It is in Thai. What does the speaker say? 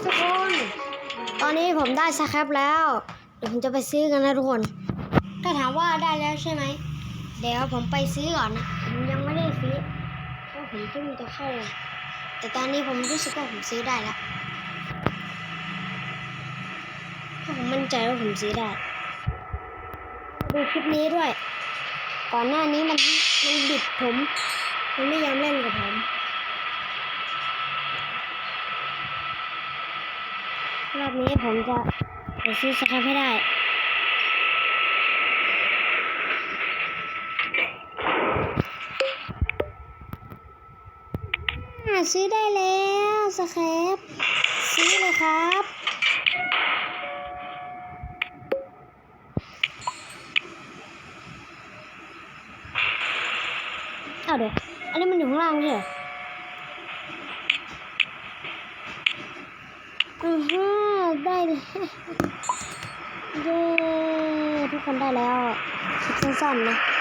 ทุกคนตอนนี้ผมได้สครับแล้วเดี๋ยวผมจะไปซื้อกันนะทุกคนถ้าถามว่าได้แล้วใช่ไหมเดี๋ยวผมไปซื้อก่อนนะผมยังไม่ได้ซื้อเพราะผมเพิ่งจะเข้าแต่ตอนนี้ผมรู้สึกว่าผมซื้อได้แล้วถ้าผมมั่นใจว่าผมซื้อได้ดูคลิปนี้ด้วยก่อนหน้านี้มันบิดผมมันไม่ยอมเล่นกับผมรอบนี้ผมจะไปซื้อสครับให้ได้ซื้อได้แล้วสครับซื้อเลยครับเอาเดี๋ยวอันนี้มันอยู่ข้างล่างใช่เหรอได้เลยเย้ทุกคนได้แล้วคลิปสั้นๆนะ